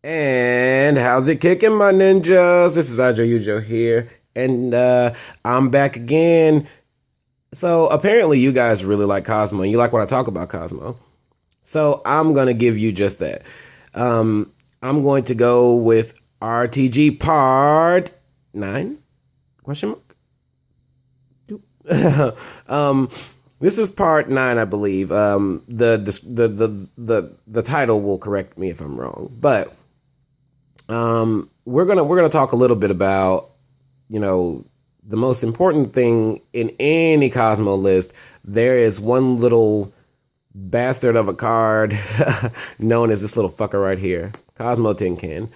And how's it kicking, my ninjas? This is Ajo Yujo here, and I'm back again. So apparently, you guys really like Cosmo, and you like when I talk about Cosmo. So I'm gonna give you just that. I'm going to go with RTG Part 9? Question mark. This is Part 9, I believe. The title will correct me if I'm wrong, but we're gonna talk a little bit about you know the most important thing in any Cosmo list. There is one little bastard of a card known as this little fucker right here, Cosmo Tin Can.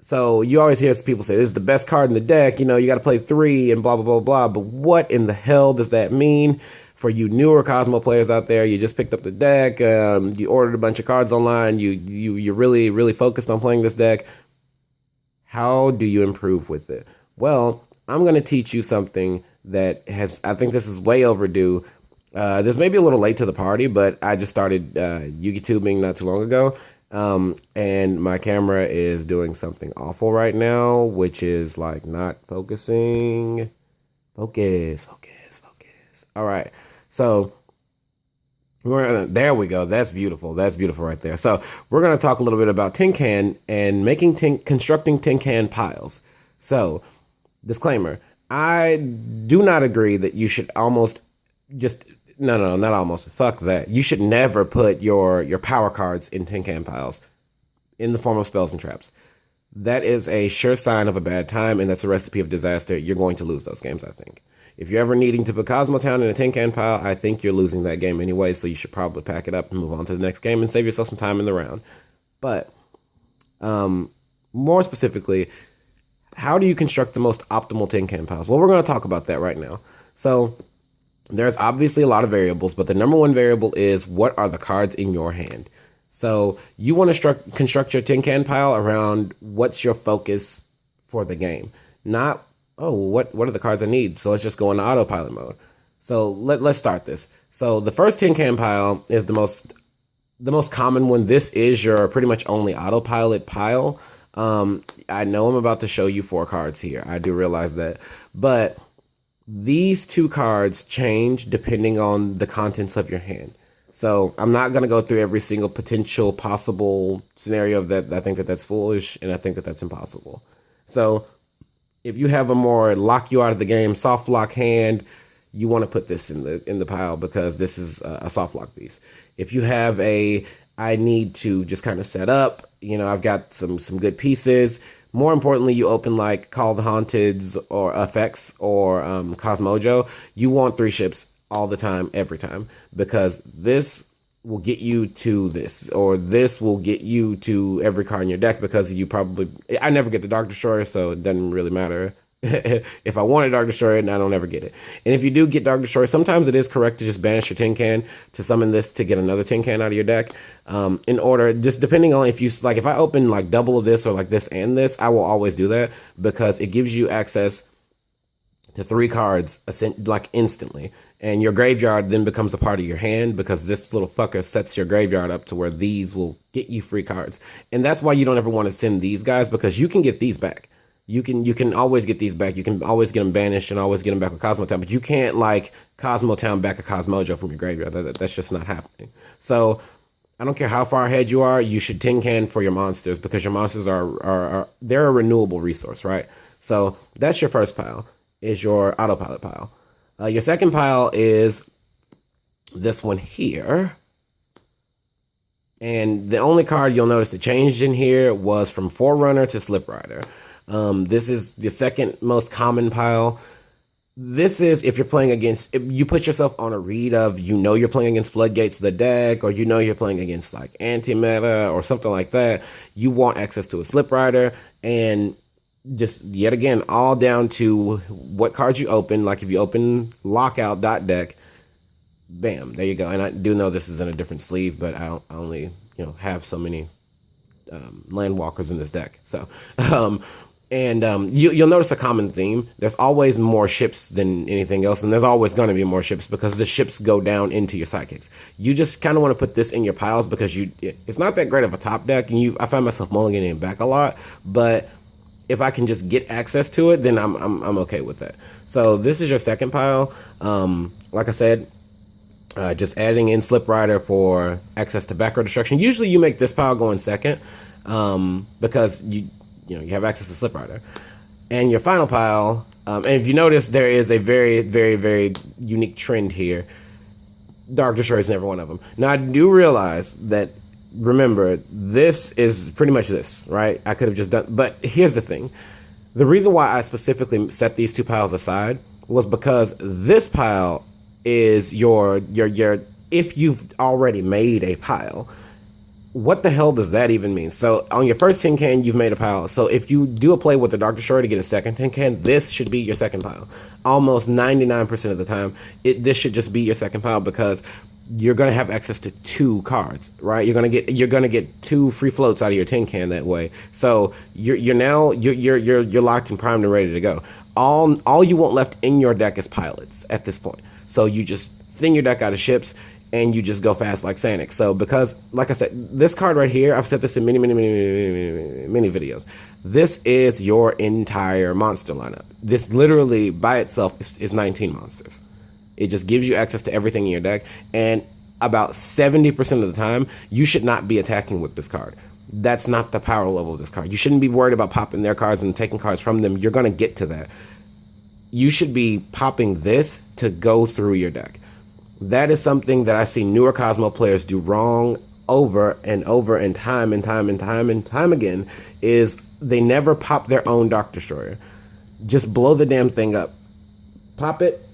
So you always hear people say this is the best card in the deck. You got to play three and blah blah blah blah. But what in the hell does that mean for you newer Cosmo players out there? You just picked up the deck. You ordered a bunch of cards online. You're really focused on playing this deck. How do you improve with it? Well, I'm going to teach you something that I think this is way overdue. This may be a little late to the party, but I just started YouTubing not too long ago. And my camera is doing something awful right now, which is like not focusing. Focus. All right. So there we go. That's beautiful. That's beautiful right there. So we're going to talk a little bit about tin can and constructing tin can piles. So disclaimer, I do not agree that you should almost just, no, not almost. Fuck that. You should never put your power cards in tin can piles in the form of spells and traps. That is a sure sign of a bad time, and that's a recipe of disaster. You're going to lose those games, I think. If you're ever needing to put Cosmo Town in a tin can pile, I think you're losing that game anyway, so you should probably pack it up and move on to the next game and save yourself some time in the round. But more specifically, how do you construct the most optimal tin can piles? Well, we're going to talk about that right now. So there's obviously a lot of variables, but the number one variable is what are the cards in your hand. So you want to construct your tin can pile around what's your focus for the game, not what are the cards I need? So let's just go into autopilot mode. So let's start this. So the first tin can pile is the most common one. This is your pretty much only autopilot pile. I know I'm about to show you 4 cards here. I do realize that, but these 2 cards change depending on the contents of your hand. So I'm not going to go through every single potential possible scenario that I think that's foolish, and I think that's impossible. So if you have a more lock you out of the game soft lock hand, you want to put this in the pile because this is a soft lock piece. If you have I need to just kind of set up, I've got some good pieces. More importantly, you open like Call the Haunteds or Effects or Cosmojo. You want 3 ships all the time, every time, because this will get you to this, or this will get you to every card in your deck, because I never get the Dark Destroyer, so it doesn't really matter if I want a Dark Destroyer and I don't ever get it. And if you do get Dark Destroyer, sometimes it is correct to just banish your tin can to summon this to get another tin can out of your deck. In order, just depending on if I open like double of this or like this and this, I will always do that because it gives you access to 3 cards like instantly. And your graveyard then becomes a part of your hand because this little fucker sets your graveyard up to where these will get you free cards. And that's why you don't ever want to send these guys, because you can get these back. You can always get these back. You can always get them banished and always get them back with Cosmo Town. But you can't like Cosmo Town back a Cosmojo from your graveyard. That's just not happening. So I don't care how far ahead you are, you should tin can for your monsters, because your monsters they're a renewable resource, right? So that's your first pile, is your autopilot pile. Your second pile is this one here. And the only card you'll notice that changed in here was from Forerunner to Slip Rider. This is the second most common pile. This is if you're playing against, if you put yourself on a read of, you're playing against Floodgates of the deck, or you're playing against like anti-meta or something like that. You want access to a Slip Rider, and just yet again, all down to what cards you open. Like if you open lockout.deck, bam, there you go. And I do know this is in a different sleeve, but I only have so many landwalkers in this deck. So And you'll notice a common theme. There's always more ships than anything else, and there's always going to be more ships because the ships go down into your sidekicks. You just kind of want to put this in your piles because it's not that great of a top deck, and I find myself mulliganing it back a lot. But if I can just get access to it, then I'm okay with that. So this is your second pile. Like I said, just adding in Slip Rider for access to back row destruction. Usually you make this pile go in second because you have access to Slip Rider. And your final pile, and if you notice, there is a very, very, very unique trend here. Dark Destroyer is never one of them. Now, I do realize that, remember, this is pretty much this, right? I could have just done, but here's the thing. The reason why I specifically set these two piles aside was because this pile is your if you've already made a pile. What the hell does that even mean? So on your first tin can, you've made a pile. So if you do a play with the Dark Destroyer to get a second tin can, this should be your second pile. Almost 99% of the time, this should just be your second pile because you're gonna have access to two cards, right? You're gonna get two free floats out of your tin can that way. So you're locked and primed and ready to go. All you want left in your deck is pilots at this point. So you just thin your deck out of ships and you just go fast like Sanic. So because, like I said, this card right here, I've said this in many videos. This is your entire monster lineup. This literally by itself is 19 monsters. It just gives you access to everything in your deck. And about 70% of the time, you should not be attacking with this card. That's not the power level of this card. You shouldn't be worried about popping their cards and taking cards from them. You're going to get to that. You should be popping this to go through your deck. That is something that I see newer Kozmo players do wrong over and over and time again, is they never pop their own Dark Destroyer. Just blow the damn thing up. Pop it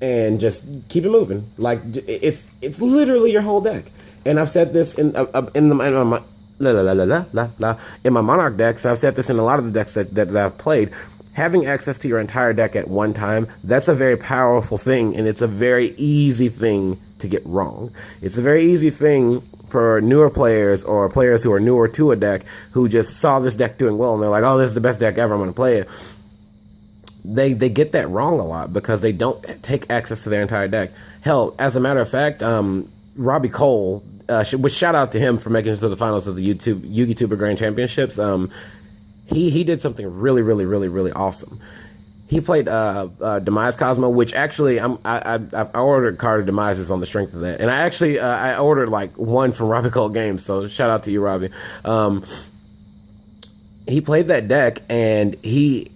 and just keep it moving. Like, it's literally your whole deck. And I've said this in my Monarch decks. I've said this in a lot of the decks that I've played. Having access to your entire deck at one time, that's a very powerful thing, and it's a very easy thing to get wrong. It's a very easy thing for newer players or players who are newer to a deck who just saw this deck doing well and they're like, oh, this is the best deck ever, I'm going to play it. They get that wrong a lot because they don't take access to their entire deck. Hell, as a matter of fact, Robbie Cole, which shout out to him for making it to the finals of the YouTuber Grand Championships. He did something really awesome. He played Demise Kozmo, which actually I ordered a card of Demises on the strength of that, and I ordered like one from Robbie Cole Games. So shout out to you, Robbie. He played that deck, and he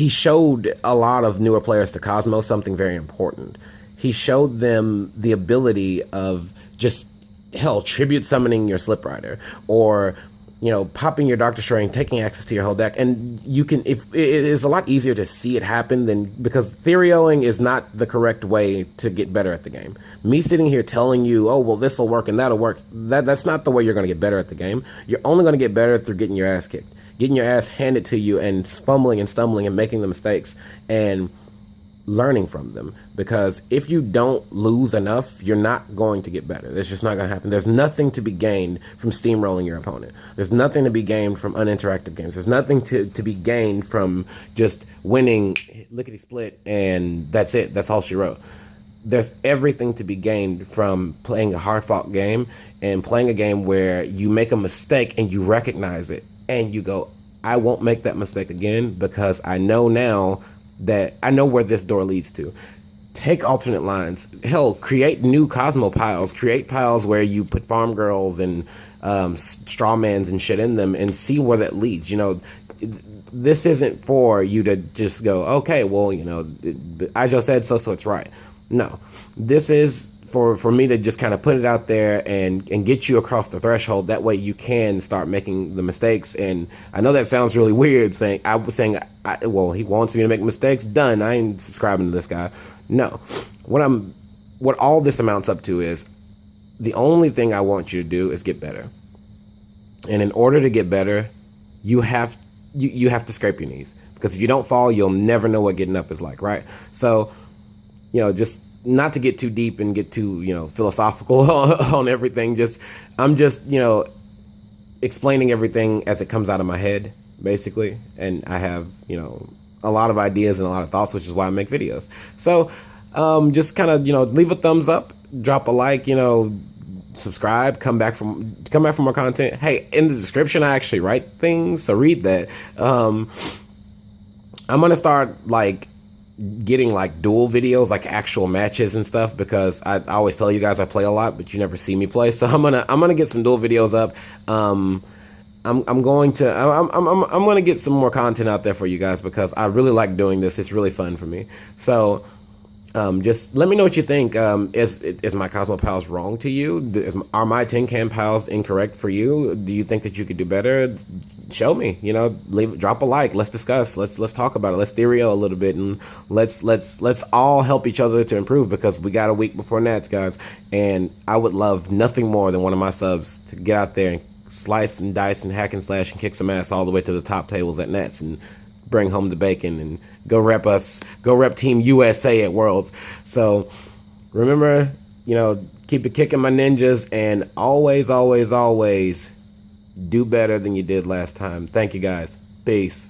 showed a lot of newer players to Kozmo something very important. He showed them the ability of just tribute summoning your Slip Rider, or popping your Dark Destroyer and taking access to your whole deck. And you can, it is a lot easier to see it happen because theorioing is not the correct way to get better at the game. Me sitting here telling you, oh, well, this will work and that'll work, that's not the way you're going to get better at the game. You're only going to get better through getting your ass kicked, getting your ass handed to you and fumbling and stumbling and making the mistakes and learning from them. Because if you don't lose enough, you're not going to get better. It's just not going to happen. There's nothing to be gained from steamrolling your opponent. There's nothing to be gained from uninteractive games. There's nothing to be gained from just winning lickety split and that's it. That's all she wrote. There's everything to be gained from playing a hard-fought game and playing a game where you make a mistake and you recognize it and you go, I won't make that mistake again because I know now that I know where this door leads to. Take alternate lines. Hell, create new Kozmo piles. Create piles where you put farm girls and strawmans and shit in them and see where that leads. This isn't for you to just go, okay, well, I just said so it's right. No, this is for me to just kind of put it out there and get you across the threshold. That way you can start making the mistakes. And I know that sounds really weird saying, well, he wants me to make mistakes. Done. I ain't subscribing to this guy. No, what all this amounts up to is the only thing I want you to do is get better. And in order to get better, you have to scrape your knees, because if you don't fall, you'll never know what getting up is like. Right. So, just not to get too deep and get too, philosophical on everything. I'm just explaining everything as it comes out of my head, basically, and I have, a lot of ideas and a lot of thoughts, which is why I make videos. So, just kind of, leave a thumbs up, drop a like, subscribe, come back for more content. Hey, in the description I actually write things, so read that. I'm gonna start like getting like dual videos, like actual matches and stuff, because I always tell you guys I play a lot, but you never see me play. So I'm gonna get some dual videos up. I'm gonna get some more content out there for you guys, because I really like doing this. It's really fun for me. So just let me know what you think. Is my Kozmo pals wrong to you? Are my tin can pals incorrect for you? Do you think that you could do better? Show me. Drop a like. Let's discuss. Let's talk about it. Let's stereo a little bit, and let's all help each other to improve, because we got a week before Nats, guys. And I would love nothing more than one of my subs to get out there and slice and dice and hack and slash and kick some ass all the way to the top tables at Nats and bring home the bacon and go rep Team USA at Worlds. So remember, keep it kicking, my ninjas, and always do better than you did last time. Thank you, guys. Peace.